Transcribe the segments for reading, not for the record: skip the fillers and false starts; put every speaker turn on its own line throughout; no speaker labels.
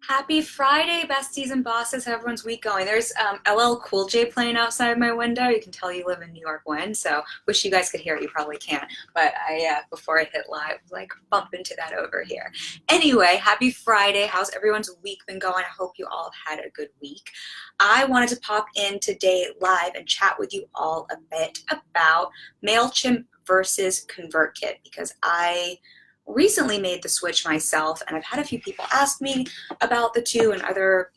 Happy Friday, besties and bosses. How everyone's week going? There's LL Cool J playing outside my window. You can tell you live in New York wind, so wish you guys could hear it. You probably can't, but before I hit live, like bump into that over here. Anyway, happy Friday. How's everyone's week been going? I hope you all have had a good week. I wanted to pop in today live and chat with you all a bit about Mailchimp versus ConvertKit because I recently made the switch myself, and I've had a few people ask me about the two and other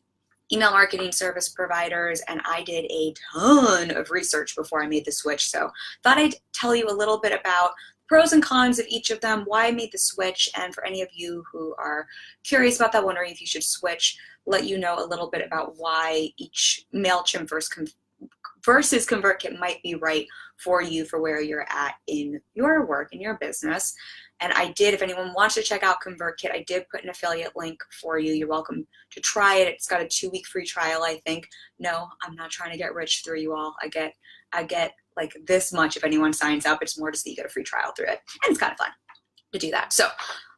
email marketing service providers, and I did a ton of research before I made the switch. So thought I'd tell you a little bit about pros and cons of each of them, why I made the switch, and for any of you who are curious about that, wondering if you should switch, let you know a little bit about why each Mailchimp versus ConvertKit might be right for you for where you're at in your work, in your business. And I did, if anyone wants to check out ConvertKit, I did put an affiliate link for you. You're welcome to try it. It's got a 2-week free trial, I think. No, I'm not trying to get rich through you all. I get like this much if anyone signs up. It's more just that you get a free trial through it. And it's kind of fun to do that. So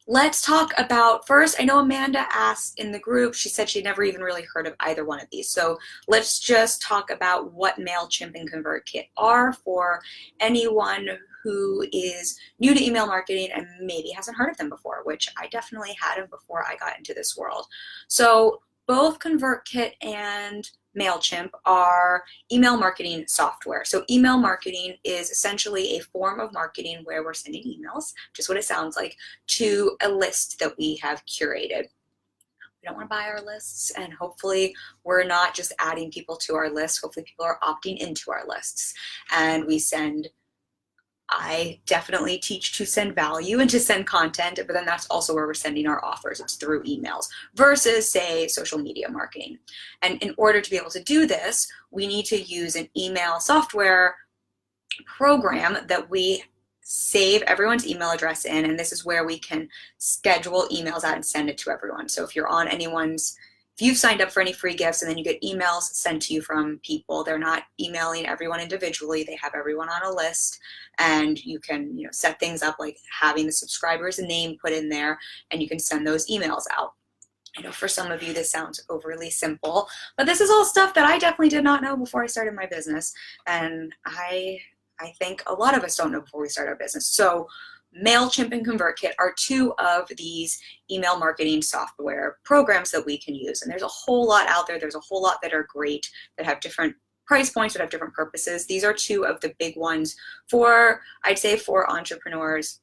let's talk about, first, I know Amanda asked in the group, she said she'd never even really heard of either one of these. So let's just talk about what Mailchimp and ConvertKit are for anyone who is new to email marketing and maybe hasn't heard of them before, which I definitely hadn't before I got into this world. So both ConvertKit and Mailchimp are email marketing software. So email marketing is essentially a form of marketing where we're sending emails, just what it sounds like, to a list that we have curated. We don't want to buy our lists, and hopefully we're not just adding people to our list. Hopefully people are opting into our lists, and I definitely teach to send value and to send content, but then that's also where we're sending our offers. It's through emails versus, say, social media marketing. And in order to be able to do this, we need to use an email software program that we save everyone's email address in, and this is where we can schedule emails out and send it to everyone. So if you've signed up for any free gifts and then you get emails sent to you from people, they're not emailing everyone individually, they have everyone on a list, and you can set things up like having the subscriber's name put in there, and you can send those emails out. I know for some of you this sounds overly simple, but this is all stuff that I definitely did not know before I started my business, and I think a lot of us don't know before we start our business. So Mailchimp and ConvertKit are two of these email marketing software programs that we can use. And there's a whole lot out there. There's a whole lot that are great, that have different price points, that have different purposes. These are two of the big ones I'd say for entrepreneurs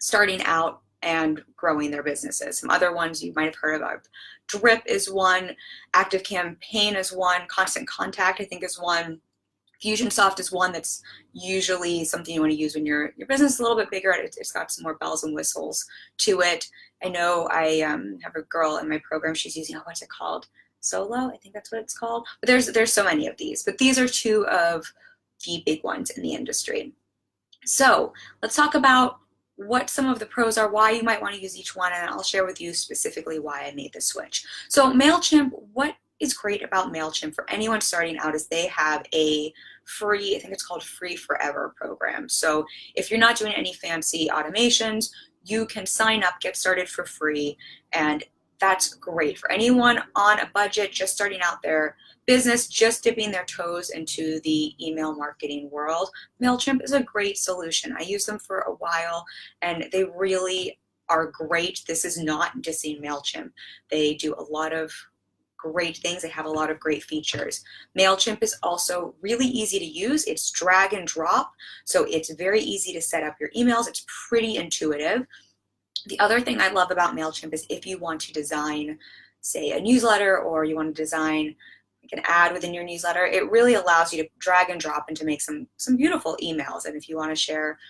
starting out and growing their businesses. Some other ones you might have heard about. Drip is one, Active Campaign is one, Constant Contact I think is one. Fusionsoft is one that's usually something you want to use when your business is a little bit bigger. It's got some more bells and whistles to it. I know I have a girl in my program, she's using, what's it called? Solo, I think that's what it's called. But there's so many of these, but these are two of the big ones in the industry. So let's talk about what some of the pros are, why you might want to use each one, and I'll share with you specifically why I made the switch. So Mailchimp, what is great about Mailchimp for anyone starting out is they have a free, I think it's called Free Forever program. So if you're not doing any fancy automations, you can sign up, get started for free, and that's great for anyone on a budget, just starting out their business, just dipping their toes into the email marketing world. Mailchimp is a great solution. I used them for a while, and they really are great. This is not dissing Mailchimp. They do a lot of great things. They have a lot of great features. Mailchimp is also really easy to use. It's drag and drop, so it's very easy to set up your emails. It's pretty intuitive. The other thing I love about Mailchimp is if you want to design, say, a newsletter, or you want to design like an ad within your newsletter, it really allows you to drag and drop and to make some beautiful emails. And if you want to share,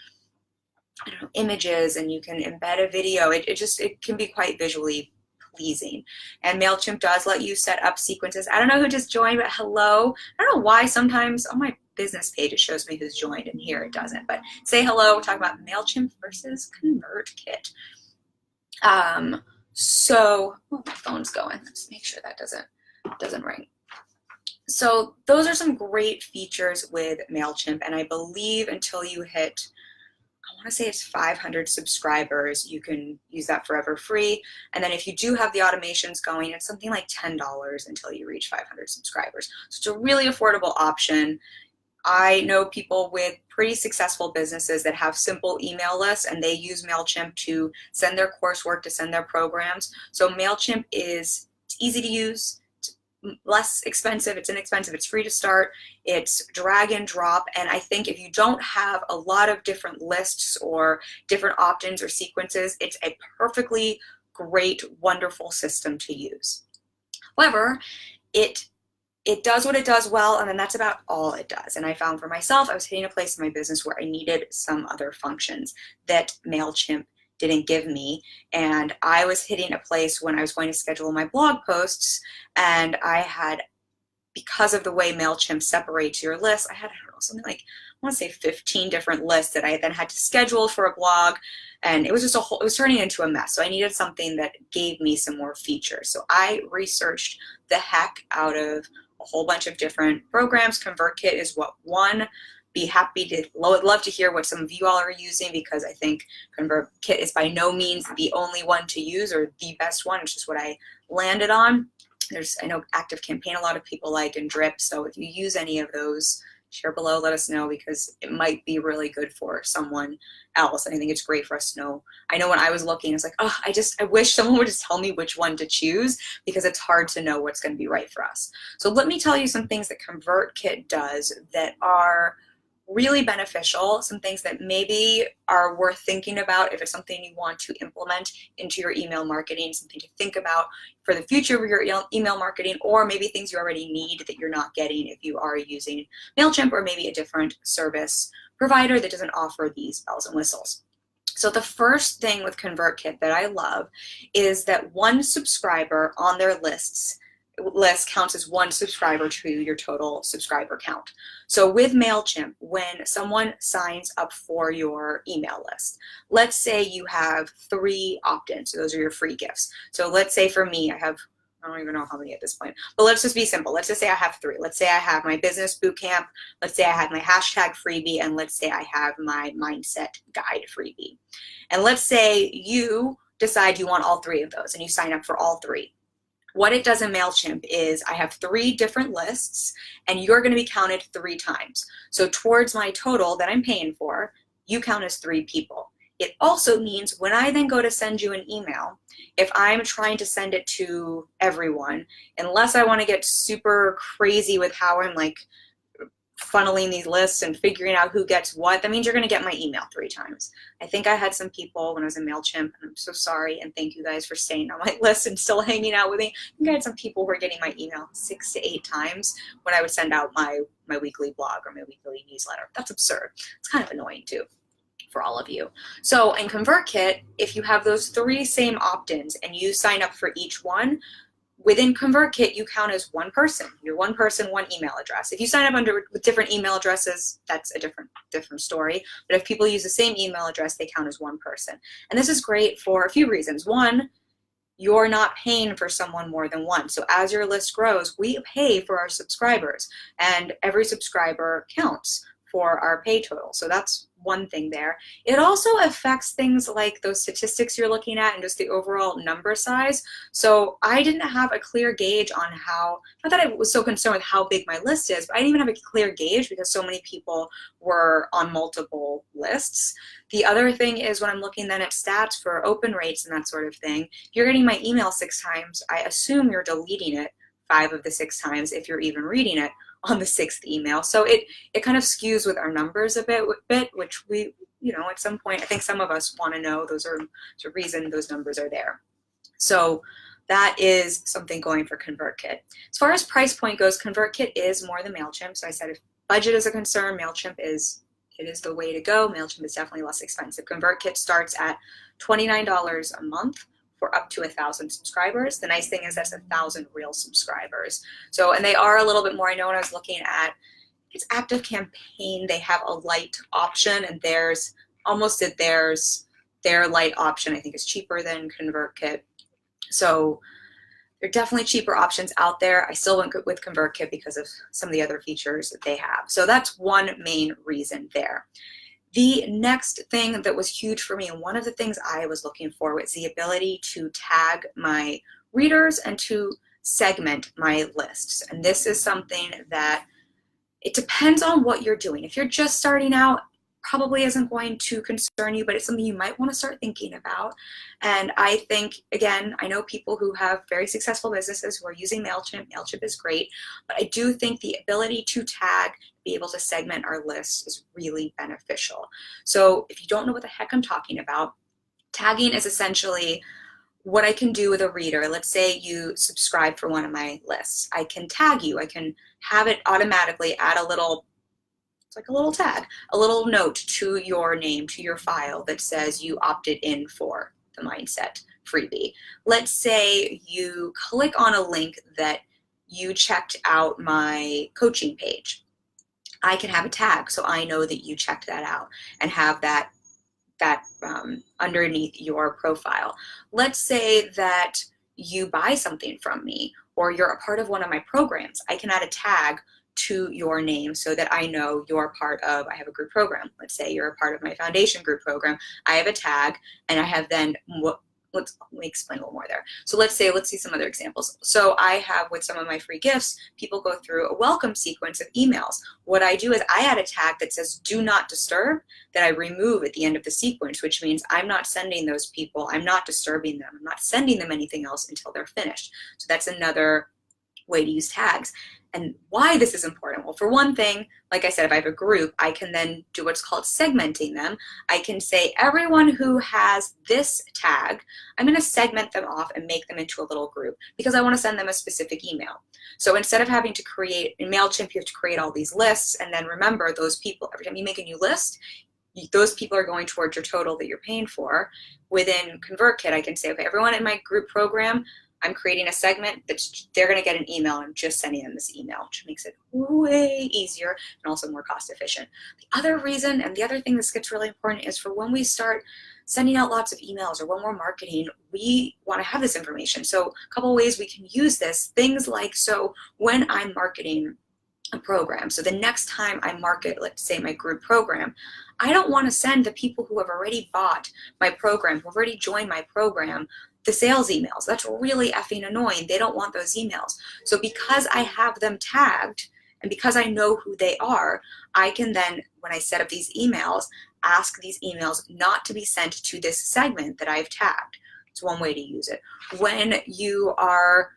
I don't know, images, and you can embed a video, it can be quite visually pleasing. And Mailchimp does let you set up sequences. I don't know who just joined, but hello. I don't know why sometimes on my business page it shows me who's joined, and here it doesn't. But say hello. We're talking about Mailchimp versus ConvertKit. So my phone's going. Let's make sure that doesn't ring. So those are some great features with Mailchimp, and I believe until you hit, I want to say it's 500 subscribers, you can use that forever free. And then if you do have the automations going, it's something like $10 until you reach 500 subscribers. So it's a really affordable option. I know people with pretty successful businesses that have simple email lists, and they use Mailchimp to send their coursework, to send their programs. So Mailchimp it's easy to use, it's less expensive, it's inexpensive, it's free to start, it's drag and drop. And I think if you don't have a lot of different lists or different opt-ins or sequences, it's a perfectly great, wonderful system to use. However, it does what it does well, and then that's about all it does. And I found for myself, I was hitting a place in my business where I needed some other functions that Mailchimp didn't give me. And I was hitting a place when I was going to schedule my blog posts, and I had, because of the way Mailchimp separates your lists, I had, I don't know, something like, I want to say 15 different lists that I then had to schedule for a blog. And it was just it was turning into a mess. So I needed something that gave me some more features. So I researched the heck out of a whole bunch of different programs. ConvertKit is one. Would love to hear what some of you all are using, because I think ConvertKit is by no means the only one to use or the best one. It's just what I landed on. I know ActiveCampaign a lot of people like, and Drip. So if you use any of those, share below, let us know, because it might be really good for someone else. And I think it's great for us to know. I know when I was looking, it's like, oh, I wish someone would just tell me which one to choose, because it's hard to know what's going to be right for us. So let me tell you some things that ConvertKit does that are really beneficial, some things that maybe are worth thinking about if it's something you want to implement into your email marketing, something to think about for the future of your email marketing, or maybe things you already need that you're not getting if you are using Mailchimp, or maybe a different service provider that doesn't offer these bells and whistles. So the first thing with ConvertKit that I love is that one subscriber on their list counts as one subscriber to your total subscriber count. So with Mailchimp, when someone signs up for your email list, let's say you have 3 opt-ins, so those are your free gifts. So let's say for me, I don't even know how many at this point, but let's just be simple. Let's just say I have 3. Let's say I have my business bootcamp, let's say I have my hashtag freebie, and let's say I have my mindset guide freebie. And let's say you decide you want all 3 of those and you sign up for all 3. What it does in Mailchimp is I have 3 different lists, and you're going to be counted 3 times. So towards my total that I'm paying for, you count as 3 people. It also means when I then go to send you an email, if I'm trying to send it to everyone, unless I want to get super crazy with how I'm like funneling these lists and figuring out who gets what, that means you're going to get my email 3 times. I think I had some people when I was in Mailchimp, and I'm so sorry, and thank you guys for staying on my list and still hanging out with me. I think I had some people who were getting my email 6 to 8 times when I would send out my weekly blog or my weekly newsletter. That's absurd. It's kind of annoying too for all of you. So in ConvertKit, if you have those 3 same opt-ins and you sign up for each one, within ConvertKit, you count as one person. You're one person, one email address. If you sign up with different email addresses, that's a different story. But if people use the same email address, they count as one person. And this is great for a few reasons. One, you're not paying for someone more than one. So as your list grows, we pay for our subscribers, and every subscriber counts for our pay total. So that's one thing there. It also affects things like those statistics you're looking at and just the overall number size. So I didn't have a clear gauge on how, not that I was so concerned with how big my list is, but I didn't even have a clear gauge because so many people were on multiple lists. The other thing is when I'm looking then at stats for open rates and that sort of thing, if you're getting my email 6 times, I assume you're deleting it 5 of the 6 times if you're even reading it on the 6th email. So it kind of skews with our numbers a bit, which we, at some point, I think some of us want to know. There's a reason those numbers are there. So that is something going for ConvertKit. As far as price point goes, ConvertKit is more than Mailchimp. So I said if budget is a concern, Mailchimp is the way to go. Mailchimp is definitely less expensive. ConvertKit starts at $29 a month for up to 1,000 subscribers. The nice thing is that's 1,000 real subscribers. So, and they are a little bit more. I know when I was looking at, it's ActiveCampaign, they have a light option, and their light option I think is cheaper than ConvertKit. So there are definitely cheaper options out there. I still went with ConvertKit because of some of the other features that they have. So that's one main reason there. The next thing that was huge for me, and one of the things I was looking for, was the ability to tag my readers and to segment my lists. And this is something that it depends on what you're doing. If you're just starting out, probably isn't going to concern you, but it's something you might want to start thinking about. And I think, again, I know people who have very successful businesses who are using Mailchimp. Mailchimp is great, but I do think the ability to tag, be able to segment our lists is really beneficial. So if you don't know what the heck I'm talking about, tagging is essentially what I can do with a reader. Let's say you subscribe for one of my lists. I can tag you. I can have it automatically add a little, it's like a little tag, a little note to your name, to your file that says you opted in for the Mindset freebie. Let's say you click on a link that you checked out my coaching page. I can have a tag so I know that you checked that out and have that underneath your profile. Let's say that you buy something from me or you're a part of one of my programs. I can add a tag to your name so that I know you're part of, I have a group program. Let's say you're a part of my foundation group program. I have a tag and I have then, let me explain a little more there. So let's see some other examples. So I have with some of my free gifts, people go through a welcome sequence of emails. What I do is I add a tag that says do not disturb that I remove at the end of the sequence, which means I'm not sending those people, I'm not disturbing them, I'm not sending them anything else until they're finished. So that's another way to use tags. And why this is important? Well, for one thing, like I said, if I have a group, I can then do what's called segmenting them. I can say everyone who has this tag, I'm going to segment them off and make them into a little group because I want to send them a specific email. So instead of having to create, in Mailchimp, you have to create all these lists, and then remember those people, every time you make a new list, those people are going towards your total that you're paying for. Within ConvertKit, I can say, okay, everyone in my group program, I'm creating a segment that they're going to get an email and I'm just sending them this email, which makes it way easier and also more cost efficient. The other reason and the other thing that gets really important is for when we start sending out lots of emails or when we're marketing, we want to have this information. So a couple ways we can use this, things like, so when I'm marketing a program, so the next time I market, let's say my group program, I don't want to send the people who have already bought my program, who have already joined my program, the sales emails. That's really effing annoying. They don't want those emails. So because I have them tagged and because I know who they are, I can then, when I set up these emails, ask these emails not to be sent to this segment that I've tagged. It's one way to use it. When you are,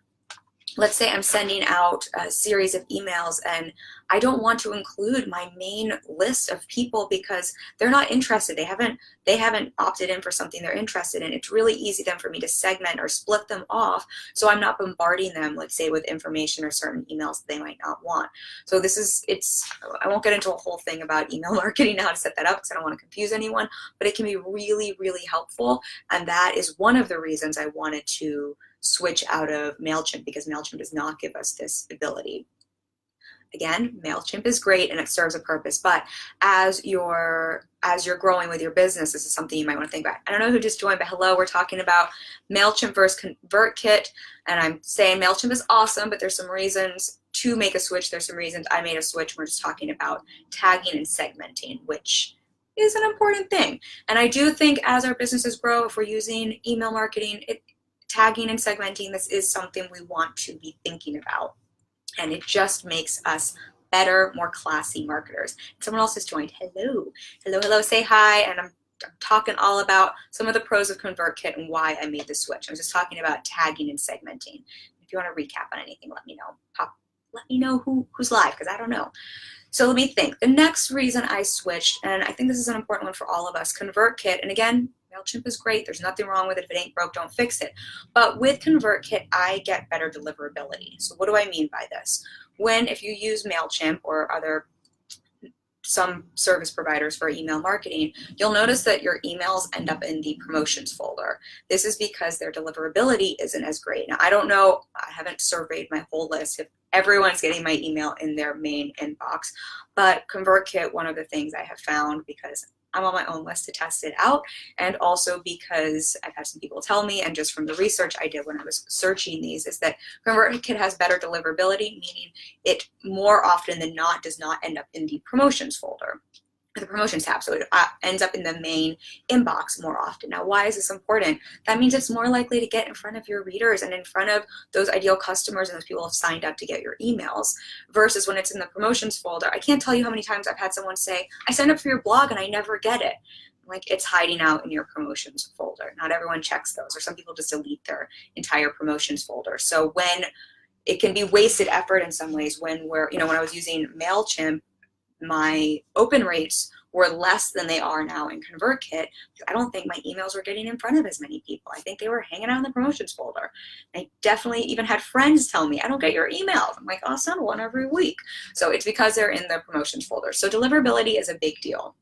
let's say I'm sending out a series of emails and I don't want to include my main list of people because they're not interested. They haven't opted in for something they're interested in. It's really easy then for me to segment or split them off so I'm not bombarding them, let's say, with information or certain emails that they might not want. So I won't get into a whole thing about email marketing, how to set that up because I don't want to confuse anyone, but it can be really, really helpful. And that is one of the reasons I wanted to switch out of Mailchimp, because Mailchimp does not give us this ability. Again, Mailchimp is great and it serves a purpose, but as you're growing with your business, this is something you might want to think about. I don't know who just joined, but hello, we're talking about Mailchimp versus ConvertKit, and I'm saying Mailchimp is awesome, but there's some reasons to make a switch. There's some reasons I made a switch. We're just talking about tagging and segmenting, which is an important thing. And I do think as our businesses grow, if we're using email marketing, tagging and segmenting, this is something we want to be thinking about. And it just makes us better, more classy marketers. Someone else has joined. Hello. Hello, hello, say hi. And I'm talking all about some of the pros of ConvertKit and why I made the switch. I was just talking about tagging and segmenting. If you want to recap on anything, let me know. Let me know who's live, because I don't know. So let me think. The next reason I switched, and I think this is an important one for all of us, ConvertKit, and again, Mailchimp is great. There's nothing wrong with it. If it ain't broke, don't fix it. But with ConvertKit, I get better deliverability. So what do I mean by this? If you use Mailchimp or some service providers for email marketing, you'll notice that your emails end up in the promotions folder. This is because their deliverability isn't as great. Now, I don't know, I haven't surveyed my whole list if everyone's getting my email in their main inbox, but ConvertKit, one of the things I have found, because I'm on my own list to test it out, and also because I've had some people tell me, and just from the research I did when I was searching these, is that ConvertKit has better deliverability, meaning it more often than not does not end up in the promotions folder. the promotions tab, so it ends up in the main inbox more often. Now, why is this important? That means it's more likely to get in front of your readers and in front of those ideal customers and those people who have signed up to get your emails, versus when it's in the promotions folder. I can't tell you how many times I've had someone say, I signed up for your blog and I never get it. Like, it's hiding out in your promotions folder. Not everyone checks those, or some people just delete their entire promotions folder. So when it can be wasted effort in some ways, when when I was using Mailchimp, my open rates were less than they are now in ConvertKit. I don't think my emails were getting in front of as many people. I think they were hanging out in the promotions folder. I definitely even had friends tell me, I don't get your emails. I'm like, oh, I'll send one every week. So it's because they're in the promotions folder. So deliverability is a big deal.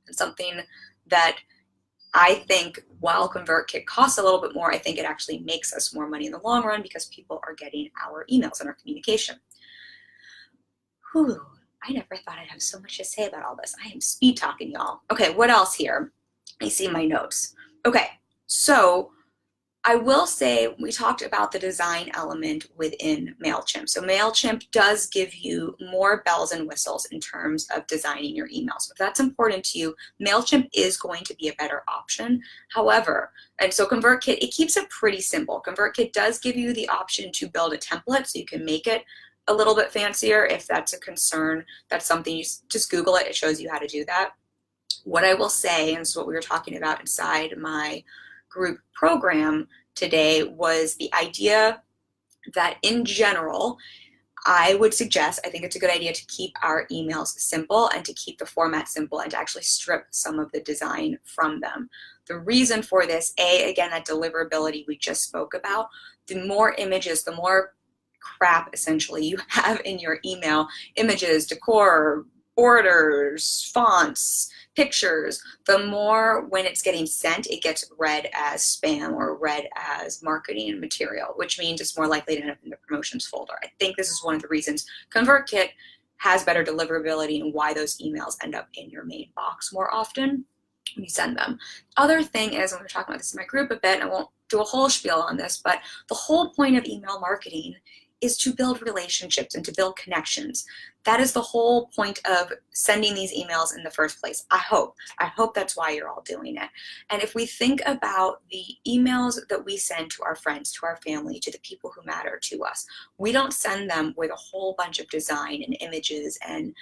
It's something that I think, while ConvertKit costs a little bit more, I think it actually makes us more money in the long run because people are getting our emails and our communication. Whew. I never thought I'd have so much to say about all this. I am speed talking, y'all. Okay, what else here? I see my notes. Okay, so I will say we talked about the design element within Mailchimp. So Mailchimp does give you more bells and whistles in terms of designing your emails. If that's important to you, Mailchimp is going to be a better option. However, and so ConvertKit, it keeps it pretty simple. ConvertKit does give you the option to build a template, so you can make it a little bit fancier if that's a concern. That's something, you just Google it, it shows you how to do that. What I will say, and this is what we were talking about inside my group program today, was the idea that in general, I would suggest, I think it's a good idea to keep our emails simple and to keep the format simple and to actually strip some of the design from them. The reason for this, again, that deliverability we just spoke about, the more images, the more crap essentially you have in your email, images, decor, borders, fonts, pictures, the more when it's getting sent, it gets read as spam or read as marketing material, which means it's more likely to end up in the promotions folder. I think this is one of the reasons ConvertKit has better deliverability and why those emails end up in your main box more often when you send them. Other thing is, and we were talking about this in my group a bit, and I won't do a whole spiel on this, but the whole point of email marketing is to build relationships and to build connections. That is the whole point of sending these emails in the first place. I hope that's why you're all doing it. And if we think about the emails that we send to our friends, to our family, to the people who matter to us, we don't send them with a whole bunch of design and images and,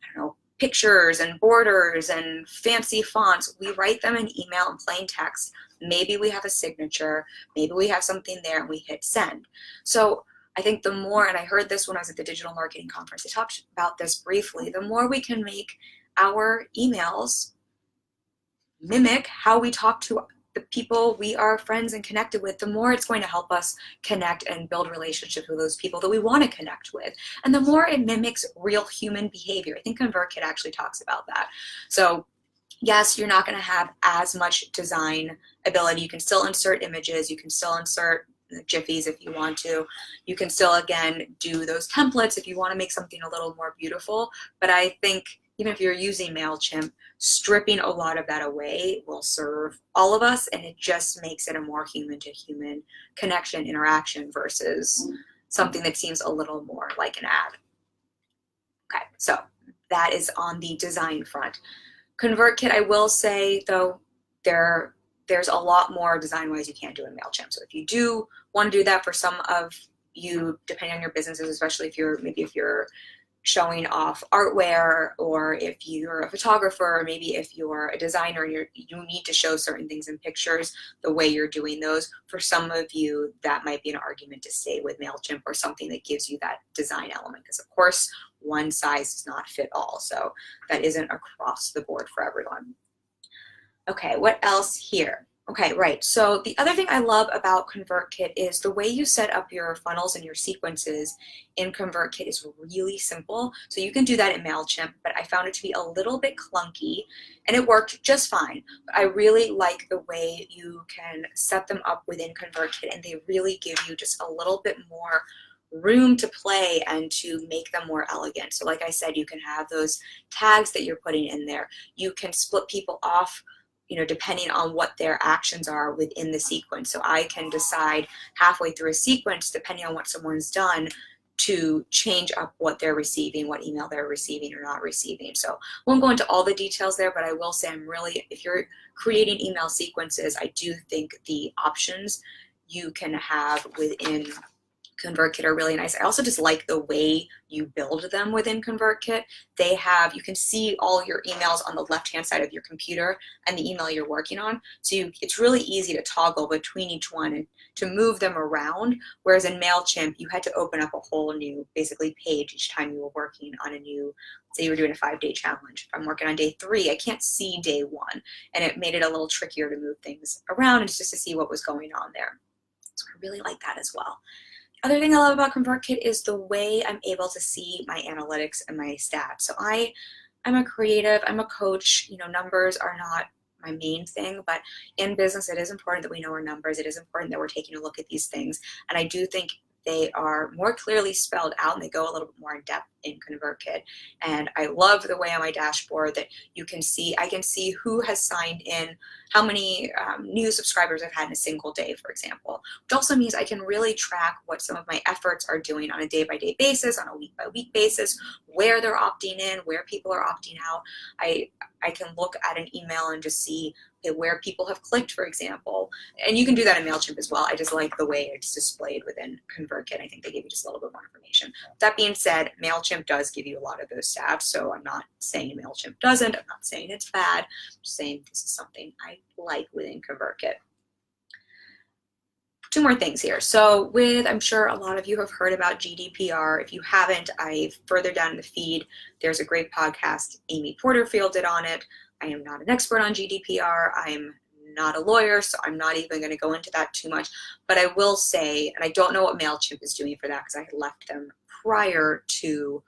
I don't know, pictures and borders and fancy fonts. We write them in email in plain text. Maybe we have a signature, maybe we have something there, and we hit send. So I think the more, and I heard this when I was at the digital marketing conference, I talked about this briefly, the more we can make our emails mimic how we talk to the people we are friends and connected with, the more it's going to help us connect and build relationships with those people that we want to connect with. And the more it mimics real human behavior. I think ConvertKit actually talks about that. So yes, you're not going to have as much design ability. You can still insert images, you can still insert jiffies if you want to. You can still, again, do those templates if you want to make something a little more beautiful. But I think even if you're using Mailchimp, stripping a lot of that away will serve all of us, and it just makes it a more human-to-human connection, interaction, versus something that seems a little more like an ad. Okay, so that is on the design front. ConvertKit, I will say, though, there's a lot more design-wise you can't do in Mailchimp. So if you do want to do that, for some of you, depending on your businesses, especially if you're showing off artware, or if you're a photographer, or maybe if you're a designer and you need to show certain things in pictures, the way you're doing those, for some of you, that might be an argument to stay with Mailchimp or something that gives you that design element. Because of course, one size does not fit all. So that isn't across the board for everyone. Okay, what else here? Okay, right. So the other thing I love about ConvertKit is the way you set up your funnels and your sequences in ConvertKit is really simple. So you can do that in Mailchimp, but I found it to be a little bit clunky, and it worked just fine. But I really like the way you can set them up within ConvertKit, and they really give you just a little bit more room to play and to make them more elegant. So like I said, you can have those tags that you're putting in there. You can split people off, depending on what their actions are within the sequence. So I can decide halfway through a sequence, depending on what someone's done, to change up what they're receiving, what email they're receiving or not receiving. So I won't go into all the details there, but I will say if you're creating email sequences, I do think the options you can have within ConvertKit are really nice. I also just like the way you build them within ConvertKit. You can see all your emails on the left-hand side of your computer and the email you're working on. So it's really easy to toggle between each one and to move them around. Whereas in Mailchimp, you had to open up a whole new, basically, page each time you were working on a new, say you were doing a 5-day challenge. If I'm working on day 3, I can't see day 1. And it made it a little trickier to move things around and just to see what was going on there. So I really like that as well. Other thing I love about ConvertKit is the way I'm able to see my analytics and my stats. So I'm a creative, I'm a coach, numbers are not my main thing, but in business it is important that we know our numbers. It is important that we're taking a look at these things. And I do think they are more clearly spelled out and they go a little bit more in depth in ConvertKit. And I love the way on my dashboard that I can see who has signed in, how many new subscribers I've had in a single day, for example, which also means I can really track what some of my efforts are doing on a day-by-day basis, on a week-by-week basis, where they're opting in, where people are opting out. I can look at an email and just see where people have clicked, for example. And you can do that in Mailchimp as well. I just like the way it's displayed within ConvertKit. I think they give you just a little bit more information. That being said, Mailchimp does give you a lot of those stats, so I'm not saying Mailchimp doesn't. I'm not saying it's bad. I'm just saying this is something I like within ConvertKit. 2 more things here. So I'm sure a lot of you have heard about GDPR. If you haven't, further down in the feed, there's a great podcast Amy Porterfield did on it. I am not an expert on GDPR. I'm not a lawyer, so I'm not even going to go into that too much. But I will say, and I don't know what Mailchimp is doing for that because I had left them prior to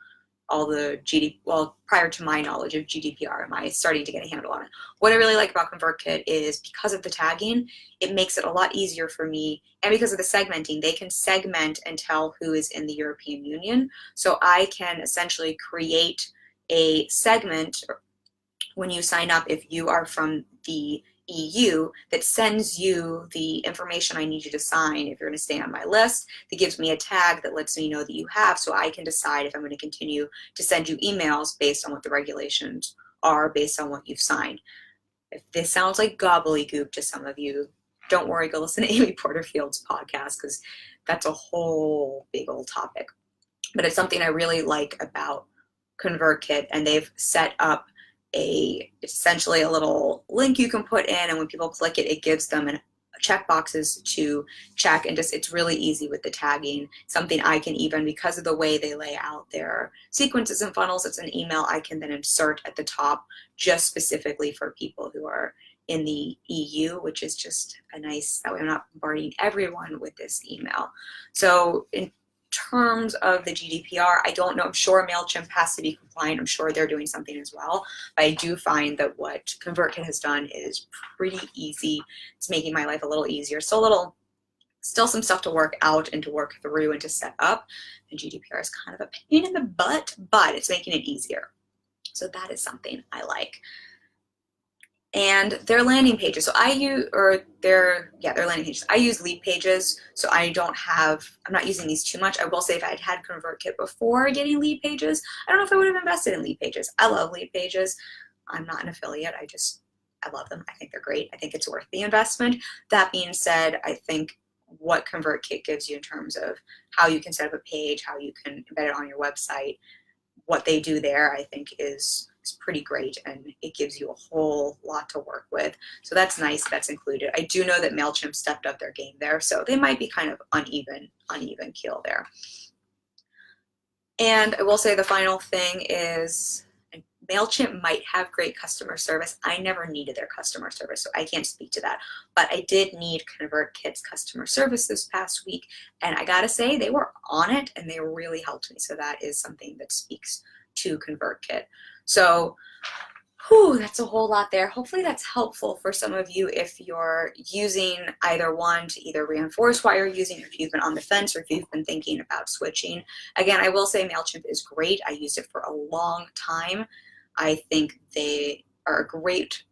prior to my knowledge of GDPR. Am I starting to get a handle on it? What I really like about ConvertKit is because of the tagging, it makes it a lot easier for me, and because of the segmenting, they can segment and tell who is in the European Union. So I can essentially create a segment when you sign up, if you are from the EU, that sends you the information I need you to sign if you're going to stay on my list, that gives me a tag that lets me know that you have, so I can decide if I'm going to continue to send you emails based on what the regulations are, based on what you've signed. If this sounds like gobbledygook to some of you, don't worry, go listen to Amy Porterfield's podcast because that's a whole big old topic. But it's something I really like about ConvertKit, and they've set up essentially a little link you can put in, and when people click it, it gives them check boxes to check, and it's really easy with the tagging. Something I can even, because of the way they lay out their sequences and funnels, it's an email I can then insert at the top just specifically for people who are in the EU, which is just a nice, that way I'm not bombarding everyone with this email. So in terms of the GDPR, I don't know, I'm sure Mailchimp has to be compliant. I'm sure they're doing something as well. But I do find that what ConvertKit has done is pretty easy. It's making my life a little easier. Still some stuff to work out and to work through and to set up. And GDPR is kind of a pain in the butt, but it's making it easier. So that is something I like. And their landing pages. So their landing pages. I use lead pages, so I'm not using these too much. I will say if I had had ConvertKit before getting lead pages, I don't know if I would have invested in lead pages. I love lead pages. I'm not an affiliate. I love them. I think they're great. I think it's worth the investment. That being said, I think what ConvertKit gives you in terms of how you can set up a page, how you can embed it on your website, what they do there, I think is pretty great, and it gives you a whole lot to work with. So that's nice, that's included. I do know that Mailchimp stepped up their game there, so they might be kind of uneven keel there. And I will say the final thing is Mailchimp might have great customer service. I never needed their customer service, so I can't speak to that. But I did need ConvertKit's customer service this past week, and I gotta say they were on it and they really helped me. So that is something that speaks to ConvertKit. So that's a whole lot there. Hopefully that's helpful for some of you if you're using either one to either reinforce why you're using, or if you've been on the fence, or if you've been thinking about switching. Again, I will say Mailchimp is great. I used it for a long time. I think they are a great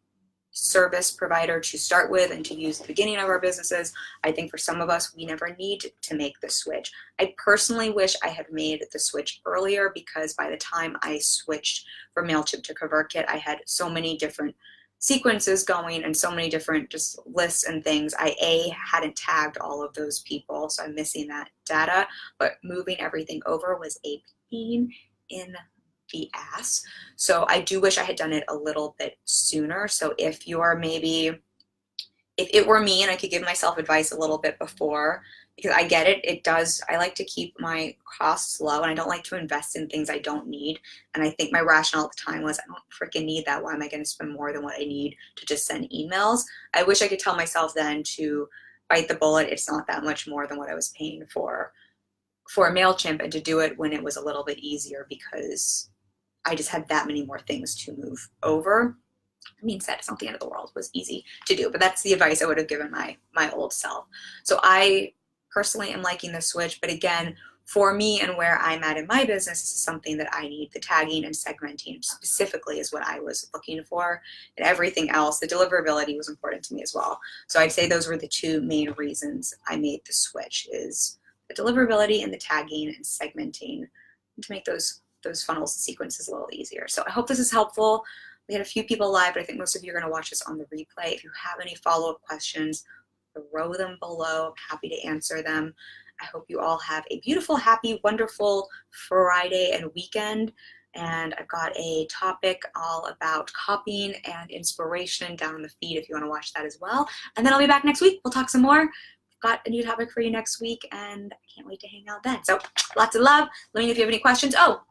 service provider to start with and to use at the beginning of our businesses. I think for some of us, we never need to make the switch. I personally wish I had made the switch earlier, because by the time I switched from Mailchimp to ConvertKit, I had so many different sequences going and so many different just lists and things. I hadn't tagged all of those people, so I'm missing that data, but moving everything over was a pain in the ass. So I do wish I had done it a little bit sooner. So if you're maybe, if it were me and I could give myself advice a little bit before, because I get it, it does, I like to keep my costs low and I don't like to invest in things I don't need. And I think my rationale at the time was, I don't freaking need that. Why am I going to spend more than what I need to just send emails? I wish I could tell myself then to bite the bullet. It's not that much more than what I was paying for Mailchimp, and to do it when it was a little bit easier, because I just had that many more things to move over. I mean, said it's not the end of the world. It was easy to do, but that's the advice I would have given my old self. So I personally am liking the switch, but again, for me and where I'm at in my business, this is something that I need. The tagging and segmenting specifically is what I was looking for, and everything else, the deliverability was important to me as well. So I'd say those were the two main reasons I made the switch, is the deliverability and the tagging and segmenting, to make those funnels and sequences a little easier. So I hope this is helpful. We had a few people live, but I think most of you are going to watch this on the replay. If you have any follow-up questions, throw them below. I'm happy to answer them. I hope you all have a beautiful, happy, wonderful Friday and weekend. And I've got a topic all about copying and inspiration down in the feed if you want to watch that as well. And then I'll be back next week. We'll talk some more. Got a new topic for you next week, and I can't wait to hang out then. So lots of love. Let me know if you have any questions. Oh,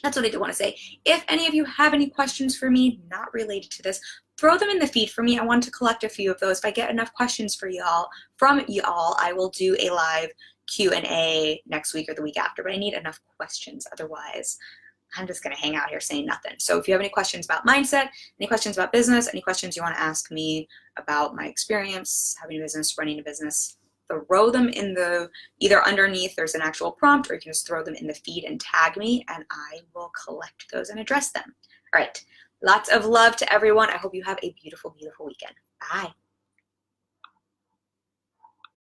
that's what I did want to say. If any of you have any questions for me not related to this, throw them in the feed for me. I want to collect a few of those. If I get enough questions for y'all, I will do a live Q&A next week or the week after, but I need enough questions. Otherwise, I'm just going to hang out here saying nothing. So if you have any questions about mindset, any questions about business, any questions you want to ask me about my experience having a business, running a business, throw them in the, either underneath there's an actual prompt, or you can just throw them in the feed and tag me, and I will collect those and address them. All right, lots of love to everyone. I hope you have a beautiful, beautiful weekend. Bye.